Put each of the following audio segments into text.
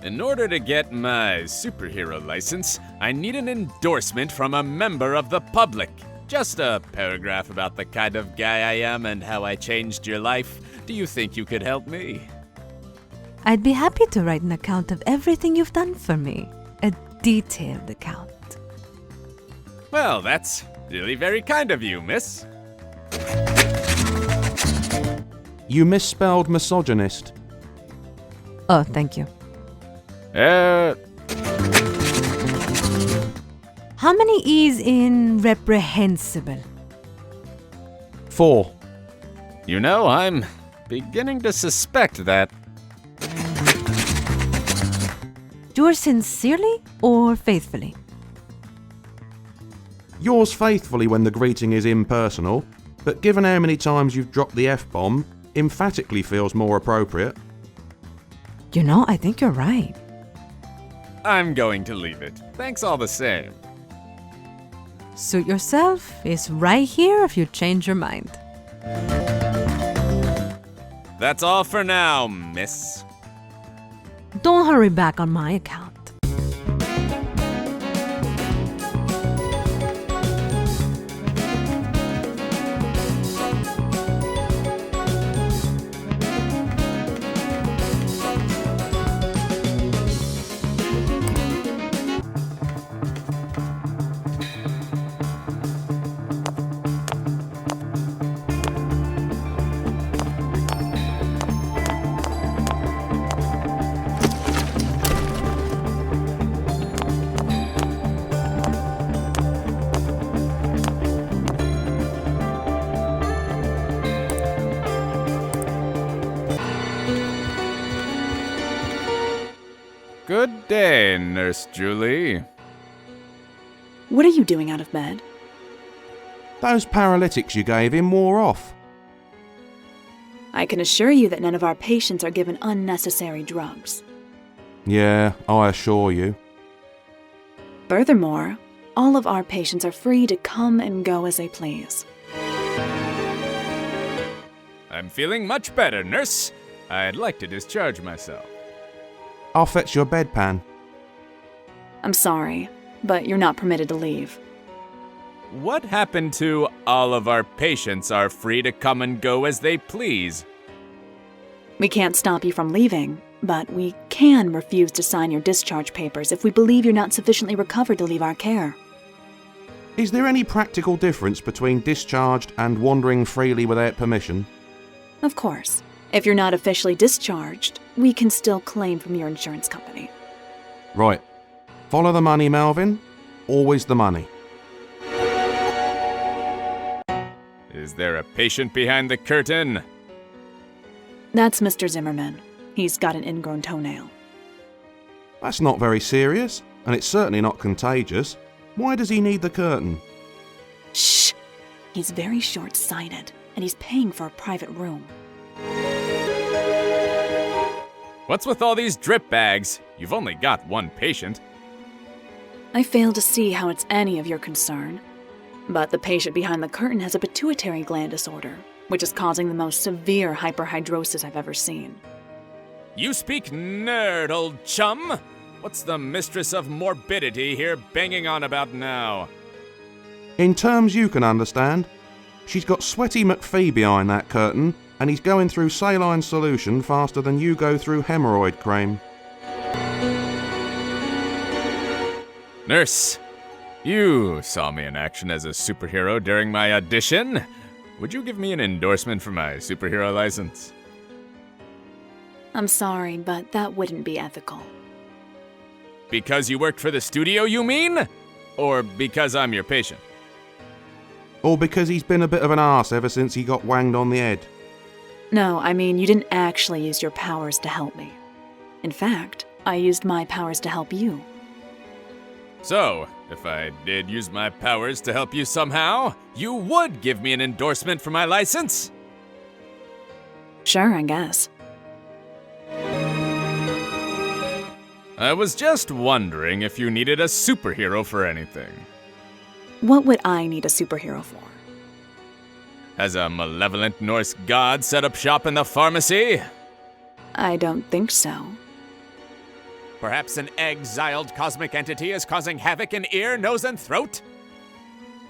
In order to get my superhero license, I need an endorsement from a member of the public. Just a paragraph about the kind of guy I am and how I changed your life. Do you think you could help me? I'd be happy to write an account of everything you've done for me. A detailed account. Well, that's really very kind of you, miss. You misspelled misogynist. Oh, thank you. How many E's in reprehensible? 4. You know, I'm beginning to suspect that. Yours sincerely or faithfully? Yours faithfully when the greeting is impersonal, but given how many times you've dropped the F-bomb, emphatically feels more appropriate. You know, I think you're right. I'm going to leave it. Thanks all the same. Suit yourself is right here if you change your mind. That's all for now, miss. Don't hurry back on my account. Good day, Nurse Julie. What are you doing out of bed? Those paralytics you gave him wore off. I can assure you that none of our patients are given unnecessary drugs. Yeah, I assure you. Furthermore, all of our patients are free to come and go as they please. I'm feeling much better, nurse. I'd like to discharge myself. I'll fetch your bedpan. I'm sorry, but you're not permitted to leave. What happened to all of our patients are free to come and go as they please? We can't stop you from leaving, but we can refuse to sign your discharge papers if we believe you're not sufficiently recovered to leave our care. Is there any practical difference between discharged and wandering freely without permission? Of course. If you're not officially discharged, we can still claim from your insurance company. Right. Follow the money, Melvin. Always the money. Is there a patient behind the curtain? That's Mr. Zimmerman. He's got an ingrown toenail. That's not very serious, and it's certainly not contagious. Why does he need the curtain? Shh! He's very short-sighted, and he's paying for a private room. What's with all these drip bags? You've only got one patient. I fail to see how it's any of your concern. But the patient behind the curtain has a pituitary gland disorder, which is causing the most severe hyperhidrosis I've ever seen. You speak nerd, old chum. What's the mistress of morbidity here banging on about now? In terms you can understand, she's got Sweaty McPhee behind that curtain, and he's going through saline solution faster than you go through hemorrhoid cream. Nurse, you saw me in action as a superhero during my audition. Would you give me an endorsement for my superhero license? I'm sorry, but that wouldn't be ethical. Because you worked for the studio, you mean? Or because I'm your patient? Or because he's been a bit of an arse ever since he got wanged on the head. No, I mean, you didn't actually use your powers to help me. In fact, I used my powers to help you. So, if I did use my powers to help you somehow, you would give me an endorsement for my license? Sure, I guess. I was just wondering if you needed a superhero for anything. What would I need a superhero for? Has a malevolent Norse god set up shop in the pharmacy? I don't think so. Perhaps an exiled cosmic entity is causing havoc in ear, nose, and throat?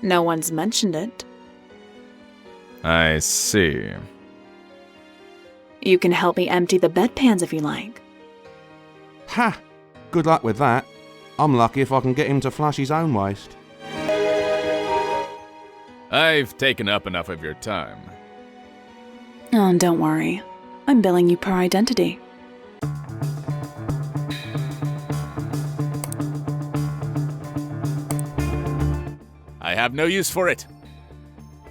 No one's mentioned it. I see. You can help me empty the bedpans if you like. Ha! Good luck with that. I'm lucky if I can get him to flush his own waste. I've taken up enough of your time. Oh, don't worry. I'm billing you per identity. I have no use for it.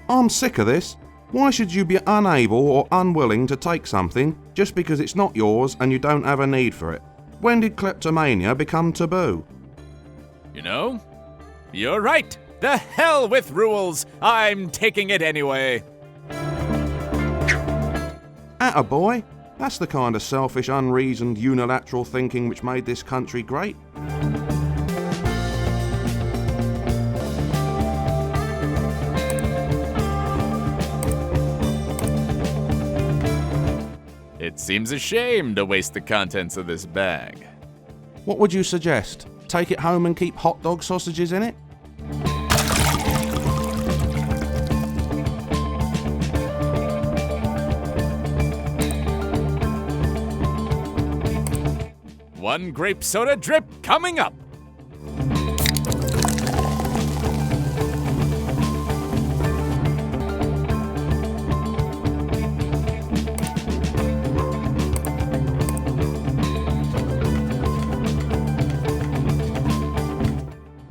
I'm sick of this. Why should you be unable or unwilling to take something just because it's not yours and you don't have a need for it? When did kleptomania become taboo? You know, you're right. The hell with rules. I'm taking it anyway. Attaboy. That's the kind of selfish, unreasoned, unilateral thinking which made this country great. It seems a shame to waste the contents of this bag. What would you suggest? Take it home and keep hot dog sausages in it? One grape soda drip coming up.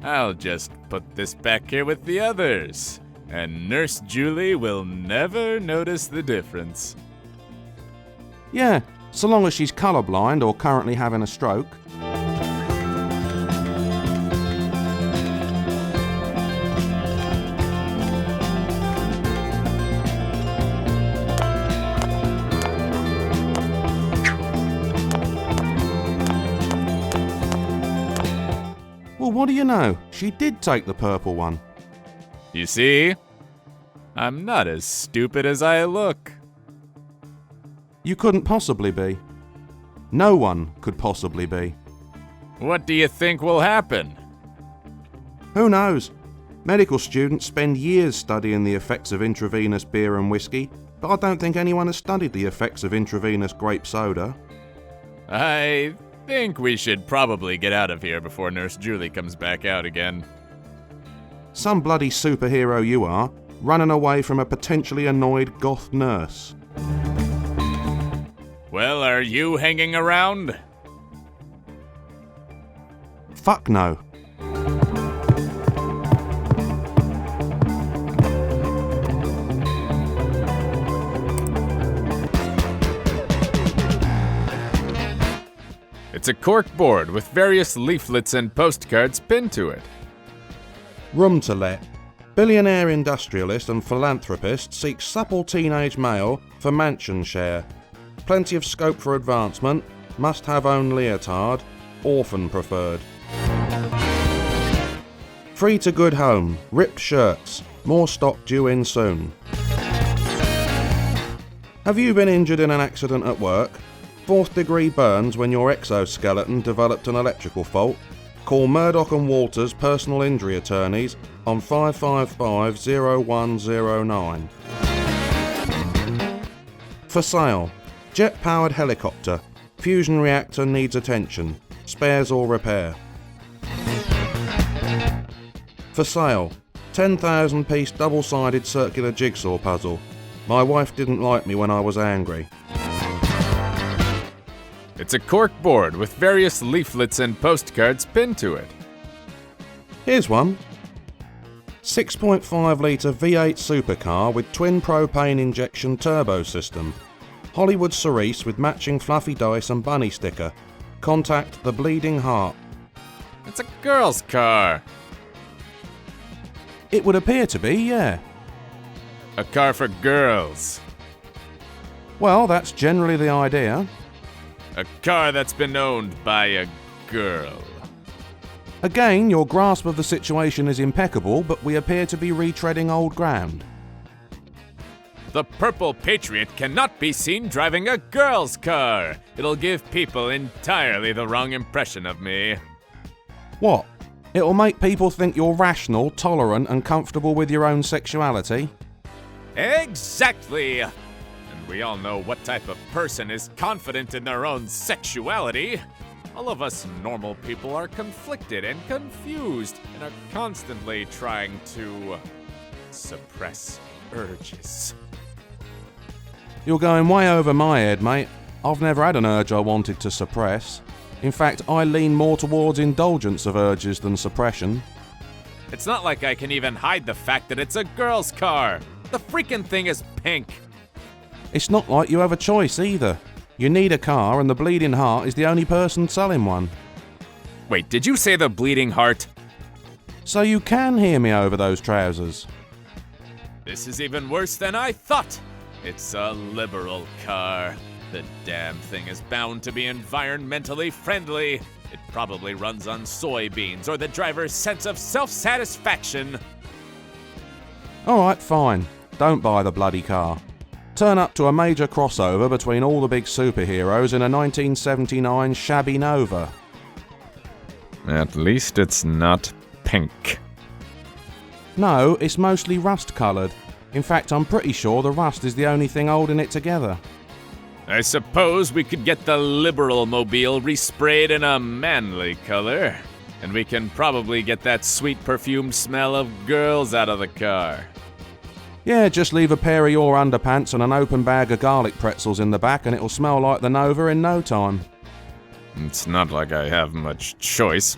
I'll just put this back here with the others, and Nurse Julie will never notice the difference. Yeah, so long as she's colourblind or currently having a stroke. Well, what do you know? She did take the purple one. You see? I'm not as stupid as I look. You couldn't possibly be. No one could possibly be. What do you think will happen? Who knows? Medical students spend years studying the effects of intravenous beer and whiskey, but I don't think anyone has studied the effects of intravenous grape soda. I think we should probably get out of here before Nurse Julie comes back out again. Some bloody superhero you are, running away from a potentially annoyed goth nurse. Well, are you hanging around? Fuck no. It's a cork board with various leaflets and postcards pinned to it. Room to let. Billionaire industrialist and philanthropist seeks supple teenage male for mansion share. Plenty of scope for advancement. Must have own leotard. Orphan preferred. Free to good home. Ripped shirts. More stock due in soon. Have you been injured in an accident at work? 4th degree burns when your exoskeleton developed an electrical fault? Call Murdoch & Walters personal injury attorneys on 555-0109. For sale. Jet-powered helicopter. Fusion reactor needs attention. Spares or repair. For sale. 10,000-piece double-sided circular jigsaw puzzle. My wife didn't like me when I was angry. It's a cork board with various leaflets and postcards pinned to it. Here's one. 6.5 litre V8 supercar with twin propane injection turbo system. Hollywood cerise with matching fluffy dice and bunny sticker. Contact the Bleeding Heart. It's a girl's car. It would appear to be, yeah. A car for girls. Well, that's generally the idea. A car that's been owned by a girl. Again, your grasp of the situation is impeccable, but we appear to be retreading old ground. The Purple Patriot cannot be seen driving a girl's car. It'll give people entirely the wrong impression of me. What? It'll make people think you're rational, tolerant, and comfortable with your own sexuality? Exactly! And we all know what type of person is confident in their own sexuality. All of us normal people are conflicted and confused and are constantly trying to suppress urges. You're going way over my head, mate. I've never had an urge I wanted to suppress. In fact, I lean more towards indulgence of urges than suppression. It's not like I can even hide the fact that it's a girl's car. The freaking thing is pink. It's not like you have a choice either. You need a car and the Bleeding Heart is the only person selling one. Wait, did you say the Bleeding Heart? So you can hear me over those trousers. This is even worse than I thought. It's a liberal car. The damn thing is bound to be environmentally friendly. It probably runs on soybeans or the driver's sense of self-satisfaction. Alright, fine. Don't buy the bloody car. Turn up to a major crossover between all the big superheroes in a 1979 Shabby Nova. At least it's not pink. No, it's mostly rust-coloured. In fact, I'm pretty sure the rust is the only thing holding it together. I suppose we could get the Liberal Mobile resprayed in a manly color, and we can probably get that sweet perfumed smell of girls out of the car. Yeah, just leave a pair of your underpants and an open bag of garlic pretzels in the back and it'll smell like the Nova in no time. It's not like I have much choice.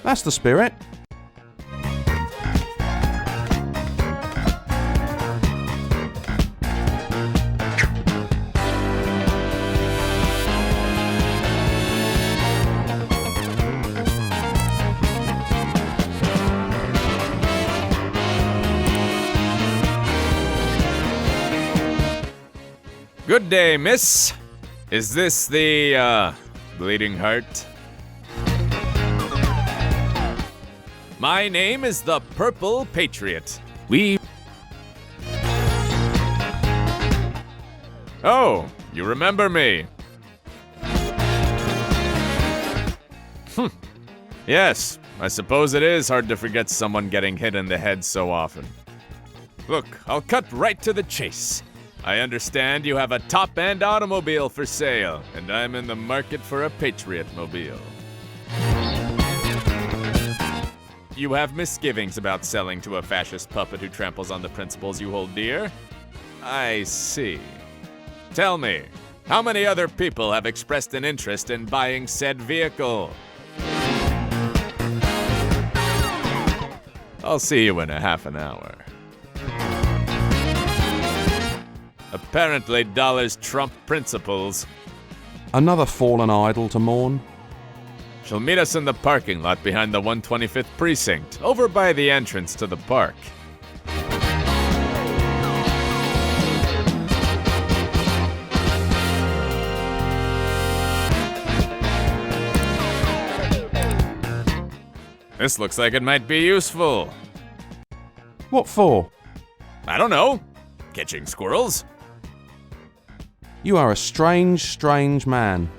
That's the spirit. Good day, miss. Is this the, Bleeding Heart? My name is the Purple Patriot. Oh, you remember me. Yes, I suppose it is hard to forget someone getting hit in the head so often. Look, I'll cut right to the chase. I understand you have a top-end automobile for sale, and I'm in the market for a Patriot mobile. You have misgivings about selling to a fascist puppet who tramples on the principles you hold dear? I see. Tell me, how many other people have expressed an interest in buying said vehicle? I'll see you in a half an hour. Apparently, dollars trump principles. Another fallen idol to mourn. She'll meet us in the parking lot behind the 125th precinct, over by the entrance to the park. This looks like it might be useful. What for? I don't know. Catching squirrels? You are a strange, strange man.